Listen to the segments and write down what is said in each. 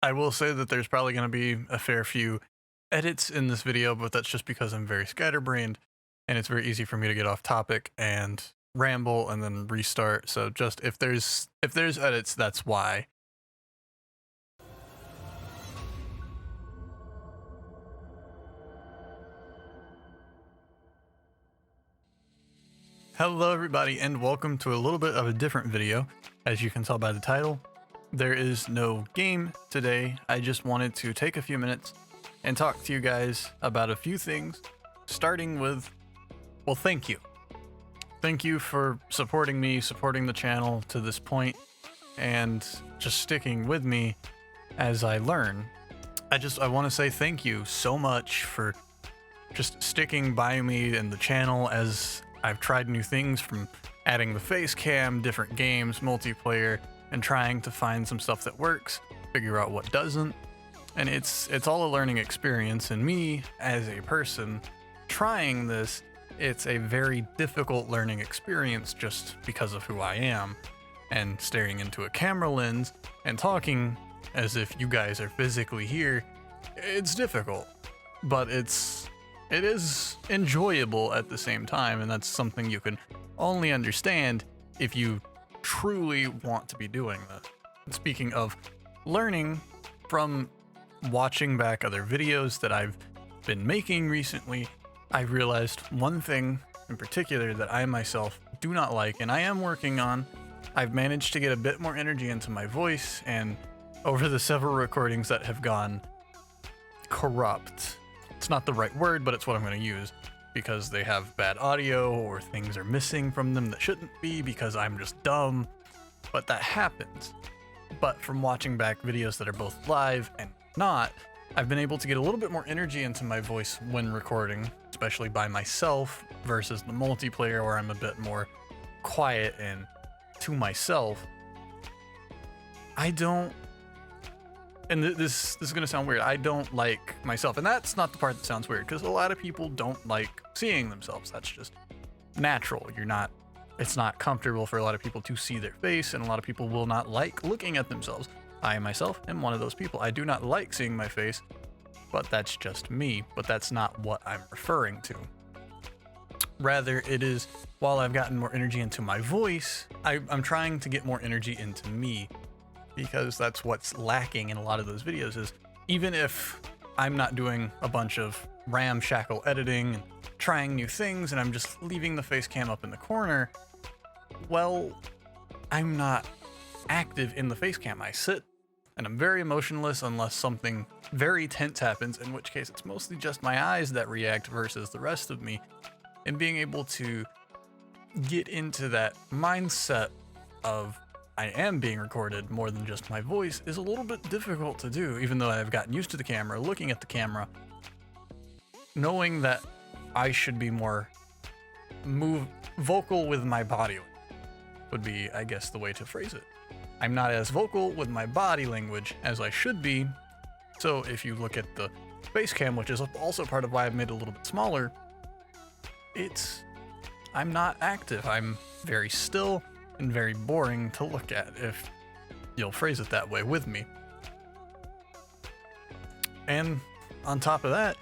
I will say that there's probably going to be a fair few edits in this video, but that's just because I'm very scatterbrained and it's very easy for me to get off topic and ramble and then restart. So just if there's edits, that's why. Hello everybody and welcome to a little bit of a different video. As you can tell by the title, there is no game today. I just wanted to take a few minutes and talk to you guys about a few things, starting with, well, thank you. Thank you for supporting me, supporting the channel to this point, and just sticking with me as I learn. I want to say thank you so much for just sticking by me and the channel as I've tried new things, from adding the face cam, different games, multiplayer, and trying to find some stuff that works, figure out what doesn't. And it's all a learning experience, and me as a person trying this, it's a very difficult learning experience just because of who I am, and staring into a camera lens and talking as if you guys are physically here, it's difficult, but it is enjoyable at the same time, and that's something you can only understand if you truly want to be doing this. And speaking of learning, from watching back other videos that I've been making recently, I realized one thing in particular that I myself do not like, and I am working on. I've managed to get a bit more energy into my voice, and over the several recordings that have gone corrupt, it's not the right word, but it's what I'm going to use, because they have bad audio or things are missing from them that shouldn't be because I'm just dumb, but that happens. But from watching back videos that are both live and not, I've been able to get a little bit more energy into my voice when recording, especially by myself versus the multiplayer where I'm a bit more quiet and to myself. I don't, and this is going to sound weird, I don't like myself. And that's not the part that sounds weird, because a lot of people don't like seeing themselves. That's just natural. It's not comfortable for a lot of people to see their face, and a lot of people will not like looking at themselves. I myself am one of those people. I do not like seeing my face, but that's just me. But that's not what I'm referring to. Rather, it is, while I've gotten more energy into my voice, I'm trying to get more energy into me, because that's what's lacking in a lot of those videos. Is even if I'm not doing a bunch of ramshackle editing and trying new things and I'm just leaving the face cam up in the corner, well, I'm not active in the face cam. I sit and I'm very emotionless unless something very tense happens, in which case it's mostly just my eyes that react versus the rest of me. And being able to get into that mindset of I am being recorded more than just my voice is a little bit difficult to do, even though I've gotten used to the camera, looking at the camera, knowing that I should be more vocal with my body would be, I guess, the way to phrase it. I'm not as vocal with my body language as I should be. So if you look at the face cam, which is also part of why I've made it a little bit smaller, I'm not active. I'm very still and very boring to look at, if you'll phrase it that way with me. And on top of that,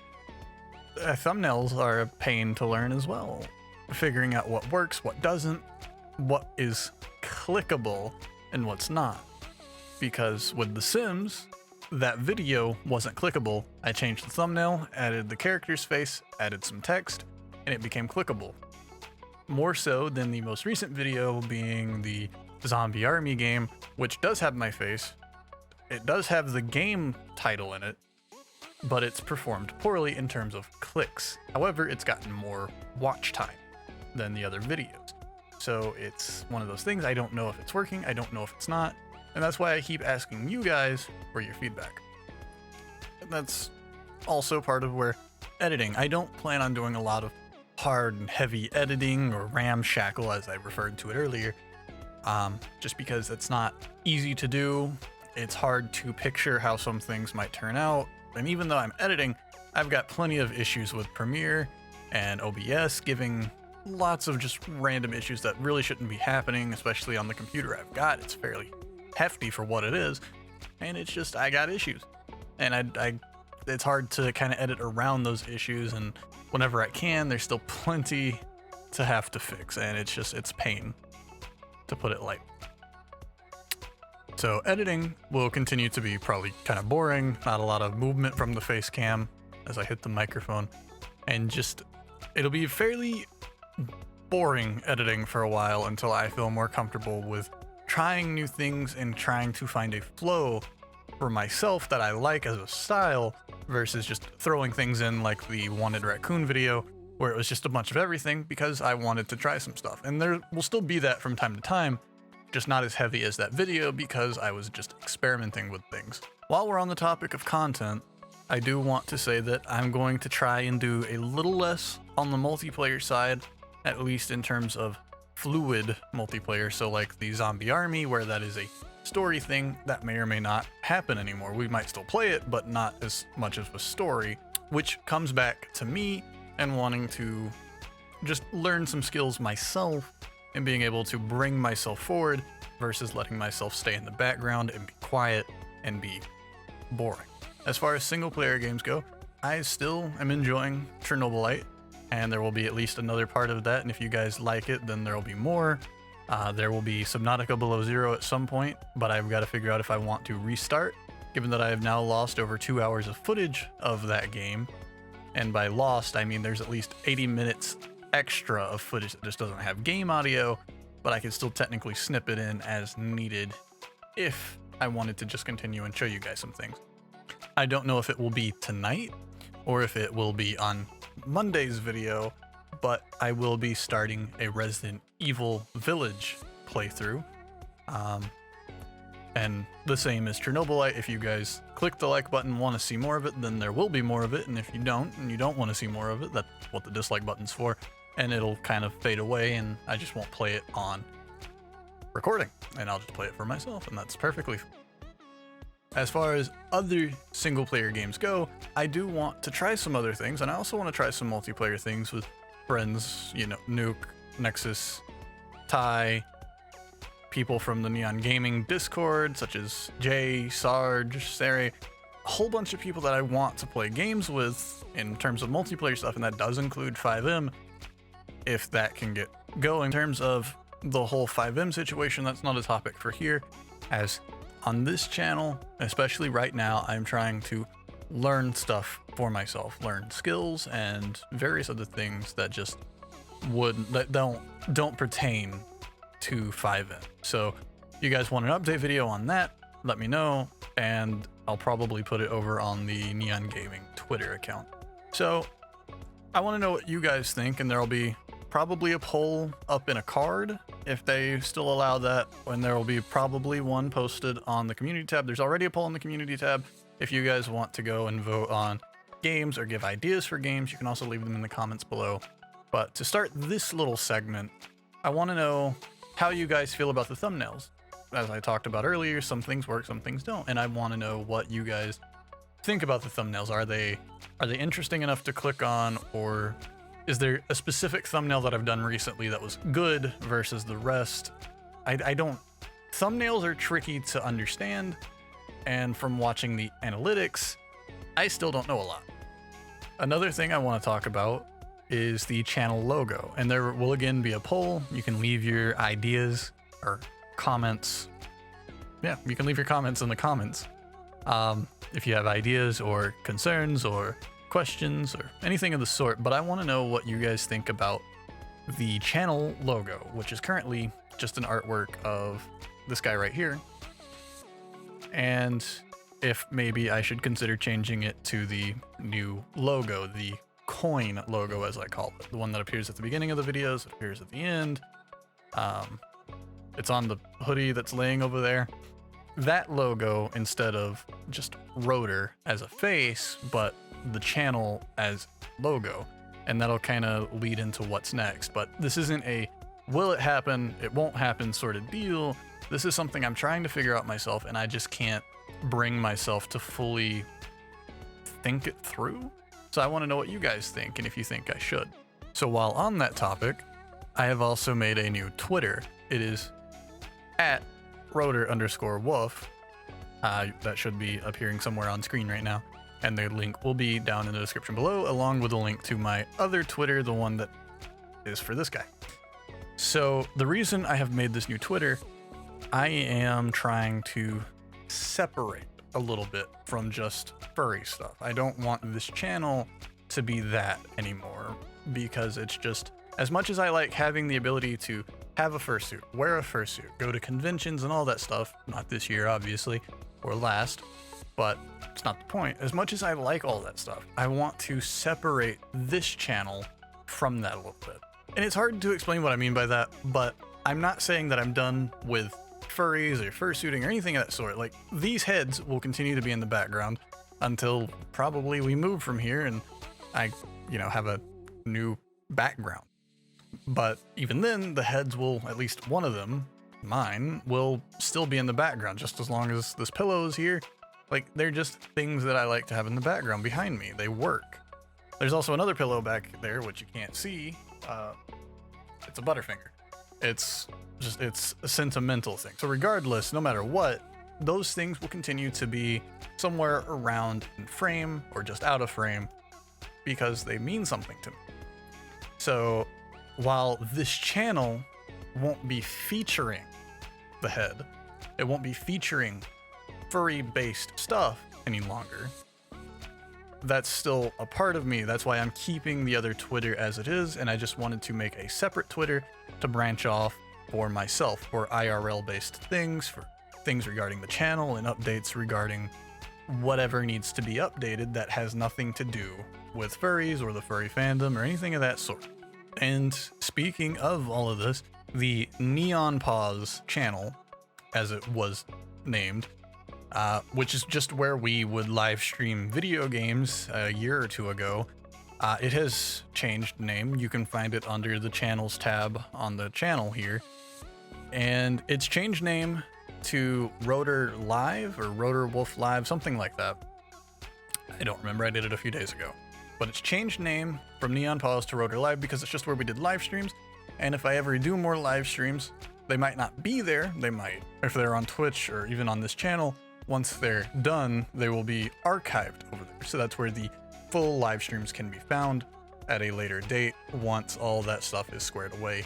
thumbnails are a pain to learn as well. Figuring out what works, what doesn't, what is clickable and what's not. Because with The Sims, that video wasn't clickable. I changed the thumbnail, added the character's face, added some text, and it became clickable. More so than the most recent video being the Zombie Army game, which does have my face. It does have the game title in it, but it's performed poorly in terms of clicks. However, it's gotten more watch time than the other videos. So it's one of those things. I don't know if it's working. I don't know if it's not. And that's why I keep asking you guys for your feedback. And that's also part of where editing. I don't plan on doing a lot of hard and heavy editing or ramshackle, as I referred to it earlier, just because it's not easy to do. It's hard to picture how some things might turn out. And even though I'm editing, I've got plenty of issues with Premiere and OBS, giving lots of just random issues that really shouldn't be happening, especially on the computer I've got. It's fairly hefty for what it is. and it's just, I got issues. And it's hard to kind of edit around those issues, and whenever I can, there's still plenty to have to fix, and it's pain, to put it light. So editing will continue to be probably kind of boring, not a lot of movement from the face cam as I hit the microphone, and just, it'll be fairly boring editing for a while until I feel more comfortable with trying new things and trying to find a flow for myself that I like as a style, versus just throwing things in like the Wanted Raccoon video where it was just a bunch of everything because I wanted to try some stuff. And there will still be that from time to time, just not as heavy as that video because I was just experimenting with things. While we're on the topic of content, I do want to say that I'm going to try and do a little less on the multiplayer side, at least in terms of fluid multiplayer. So like the Zombie Army, where that is a story thing, that may or may not happen anymore. We might still play it, but not as much as a story, which comes back to me and wanting to just learn some skills myself and being able to bring myself forward versus letting myself stay in the background and be quiet and be boring. As far as single player games go, I still am enjoying Chernobylite, and there will be at least another part of that, and if you guys like it, then there will be more. There will be Subnautica Below Zero at some point, but I've got to figure out if I want to restart, given that I have now lost over 2 hours of footage of that game. And by lost, I mean there's at least 80 minutes extra of footage that just doesn't have game audio, but I can still technically snip it in as needed if I wanted to just continue and show you guys some things. I don't know if it will be tonight or if it will be on Monday's video, but I will be starting a Resident Evil Village playthrough. And the same as Chernobylite. If you guys click the like button, want to see more of it, then there will be more of it. And if you don't, and you don't want to see more of it, that's what the dislike button's for. And it'll kind of fade away, and I just won't play it on recording. And I'll just play it for myself, and that's perfectly fine. As far as other single-player games go, I do want to try some other things, and I also want to try some multiplayer things with friends, you know, Nuke, Nexus, Ty, people from the Neon Gaming Discord, such as Jay, Sarge, Sari, a whole bunch of people that I want to play games with in terms of multiplayer stuff, and that does include 5M, if that can get going. In terms of the whole 5M situation, that's not a topic for here, as on this channel, especially right now, I'm trying to learn stuff for myself, learn skills and various other things that just don't pertain to 5M. So if you guys want an update video on that, let me know, and I'll probably put it over on the Neon Gaming Twitter account. So I want to know what you guys think, and there'll be probably a poll up in a card if they still allow that, and there will be probably one posted on the community tab. There's already a poll on the community tab. If you guys want to go and vote on games or give ideas for games, you can also leave them in the comments below. But to start this little segment, I want to know how you guys feel about the thumbnails. As I talked about earlier, some things work, some things don't, and I want to know what you guys think about the thumbnails. Are they interesting enough to click on, or is there a specific thumbnail that I've done recently that was good versus the rest? Thumbnails are tricky to understand, and from watching the analytics, I still don't know a lot. Another thing I want to talk about is the channel logo, and there will again be a poll. You can leave your ideas or comments. Yeah, you can leave your comments in the comments. If you have ideas or concerns or questions or anything of the sort, but I want to know what you guys think about the channel logo, which is currently just an artwork of this guy right here, and if maybe I should consider changing it to the new logo, the coin logo as I call it, the one that appears at the beginning of the videos, it appears at the end, it's on the hoodie that's laying over there. That logo, instead of just Rodor as a face, but the channel as logo, and that'll kind of lead into what's next. But this isn't a will it happen, it won't happen sort of deal. This is something I'm trying to figure out myself, and I just can't bring myself to fully think it through. So I want to know what you guys think, and if you think I should. So while on that topic, I have also made a new Twitter. It is at Rodor_Wuff, That should be appearing somewhere on screen right now. And the link will be down in the description below, along with a link to my other Twitter, the one that is for this guy. So the reason I have made this new Twitter, I am trying to separate a little bit from just furry stuff. I don't want this channel to be that anymore, because it's just, as much as I like having the ability to have a fursuit, wear a fursuit, go to conventions and all that stuff, not this year obviously, or last, but it's not the point. As much as I like all that stuff, I want to separate this channel from that a little bit. And it's hard to explain what I mean by that, but I'm not saying that I'm done with furries or fursuiting or anything of that sort. Like, these heads will continue to be in the background until probably we move from here and I, have a new background. But even then, the heads will, at least one of them, mine, will still be in the background just as long as this pillow is here. Like, they're just things that I like to have in the background behind me. They work. There's also another pillow back there, which you can't see. It's a Butterfinger. It's a sentimental thing. So regardless, no matter what, those things will continue to be somewhere around in frame or just out of frame because they mean something to me. So while this channel won't be featuring the head, it won't be featuring furry-based stuff any longer, that's still a part of me. That's why I'm keeping the other Twitter as it is, and I just wanted to make a separate Twitter to branch off for myself, for IRL-based things, for things regarding the channel and updates regarding whatever needs to be updated that has nothing to do with furries or the furry fandom or anything of that sort. And speaking of all of this, the Neon Paws channel, as it was named, which is just where we would live stream video games a year or two ago, it has changed name. You can find it under the channels tab on the channel here. And it's changed name to Rodor Live or Rodor Wuff Live, something like that. I don't remember, I did it a few days ago. But it's changed name from Neon Paws to Rodor Live because it's just where we did live streams. And if I ever do more live streams, they might not be there. They might, if they're on Twitch or even on this channel, once they're done, they will be archived over there. So that's where the full live streams can be found at a later date once all that stuff is squared away.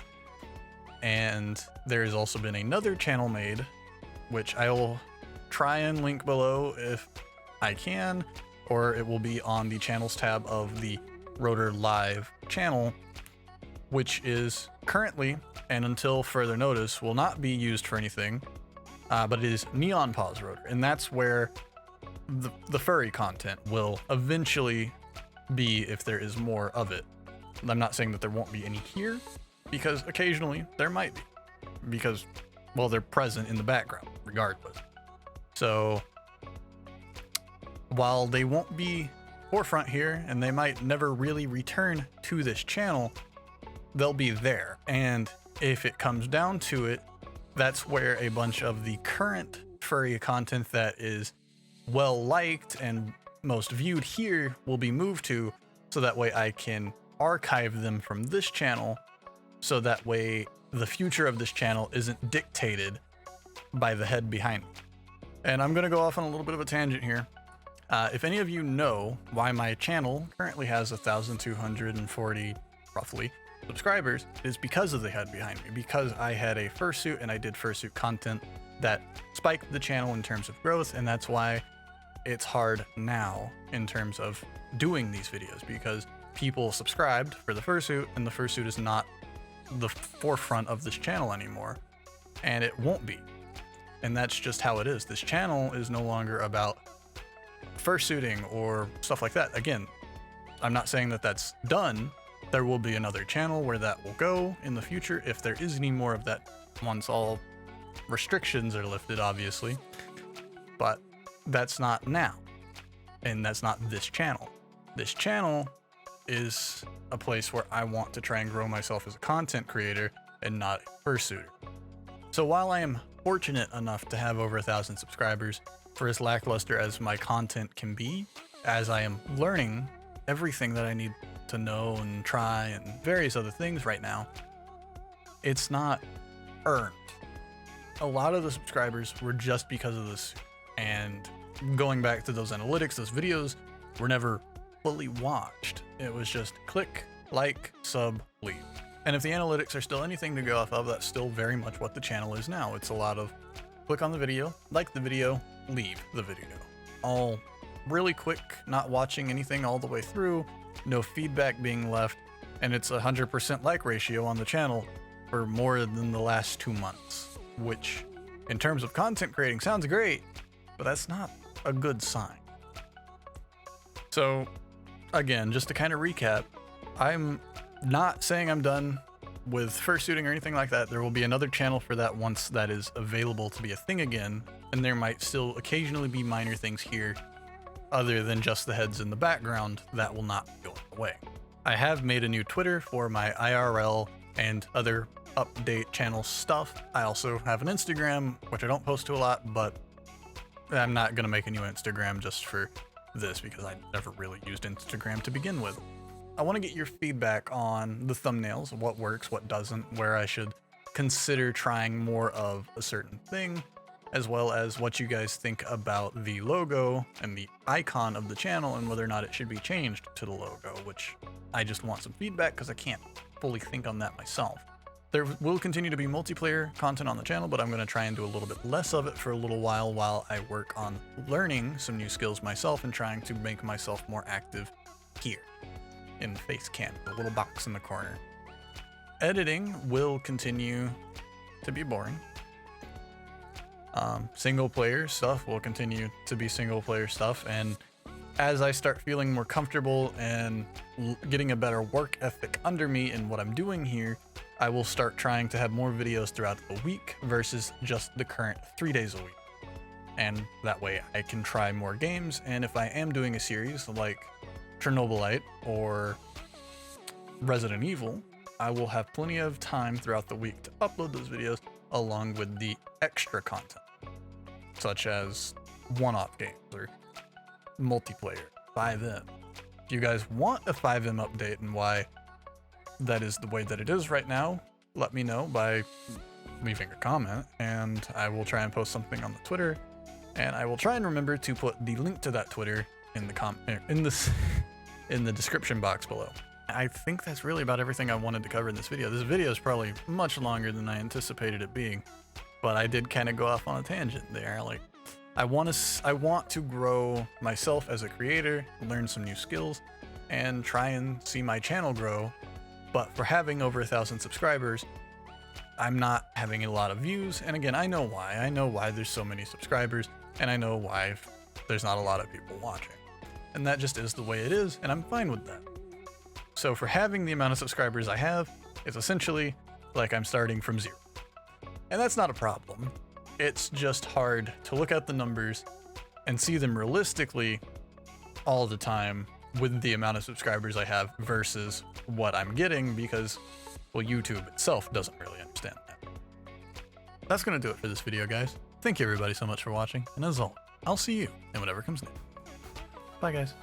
And there's also been another channel made, which I will try and link below if I can, or it will be on the channels tab of the Rodor Live channel, which is currently, and until further notice, will not be used for anything, but it is Neon Paws Rodor, and that's where the furry content will eventually be if there is more of it. I'm not saying that there won't be any here, because occasionally there might be, because, well, they're present in the background regardless. So while they won't be forefront here and they might never really return to this channel, they'll be there. And if it comes down to it, that's where a bunch of the current furry content that is well liked and most viewed here will be moved to, so that way I can archive them from this channel, so that way the future of this channel isn't dictated by the head behind me. And I'm gonna go off on a little bit of a tangent here. If any of you know why my channel currently has 1,240 roughly subscribers, it is because of the head behind me, because I had a fursuit and I did fursuit content that spiked the channel in terms of growth, and that's why it's hard now in terms of doing these videos, because people subscribed for the fursuit and the fursuit is not the forefront of this channel anymore, and it won't be. And that's just how it is. This channel is no longer about fursuiting or stuff like that. Again, I'm not saying that that's done. There will be another channel where that will go in the future if there is any more of that once all restrictions are lifted, obviously. But that's not now, and that's not this channel. This channel is a place where I want to try and grow myself as a content creator and not a fursuiter. So while I am fortunate enough to have over 1,000 subscribers, for as lackluster as my content can be, as I am learning everything that I need to know and try and various other things right now, it's not earned. A lot of the subscribers were just because of this And going back to those analytics, those videos were never fully watched. It was just click, like, sub, leave. And if the analytics are still anything to go off of, that's still very much what the channel is now. It's a lot of click on the video, like the video, leave the video. All really quick, not watching anything all the way through, no feedback being left, and it's 100% like ratio on the channel for more than the last 2 months, which in terms of content creating sounds great, but that's not a good sign. So again, just to kind of recap, I'm not saying I'm done with fursuiting or anything like that. There will be another channel for that once that is available to be a thing again, and there might still occasionally be minor things here other than just the heads in the background that will not be going away. I have made a new Twitter for my IRL and other update channel stuff. I also have an Instagram, which I don't post to a lot, but I'm not going to make a new Instagram just for this because I never really used Instagram to begin with. I want to get your feedback on the thumbnails, what works, what doesn't, where I should consider trying more of a certain thing, as well as what you guys think about the logo and the icon of the channel and whether or not it should be changed to the logo, which I just want some feedback because I can't fully think on that myself. There will continue to be multiplayer content on the channel, but I'm going to try and do a little bit less of it for a little while I work on learning some new skills myself and trying to make myself more active here in the face cam, the little box in the corner. Editing will continue to be boring. Single player stuff will continue to be single player stuff, and as I start feeling more comfortable and getting a better work ethic under me in what I'm doing here, I will start trying to have more videos throughout the week versus just the current 3 days a week. And that way I can try more games, and if I am doing a series like Chernobylite or Resident Evil, I will have plenty of time throughout the week to upload those videos along with the extra content, such as one-off games or multiplayer, 5M. If you guys want a 5M update and why that is the way that it is right now, let me know by leaving a comment, and I will try and post something on the Twitter, and I will try and remember to put the link to that Twitter in the in the description box below. I think that's really about everything I wanted to cover in this video. This video is probably much longer than I anticipated it being, but I did kind of go off on a tangent there. Like, I want to grow myself as a creator, learn some new skills, and try and see my channel grow. But for having over 1,000 subscribers, I'm not having a lot of views. And again, I know why. I know why there's so many subscribers, and I know why there's not a lot of people watching. And that just is the way it is, and I'm fine with that. So for having the amount of subscribers I have, it's essentially like I'm starting from zero. And that's not a problem. It's just hard to look at the numbers and see them realistically all the time with the amount of subscribers I have versus what I'm getting, because, well, YouTube itself doesn't really understand that. That's going to do it for this video, guys. Thank you everybody so much for watching, and as always, I'll see you in whatever comes next. Bye, guys.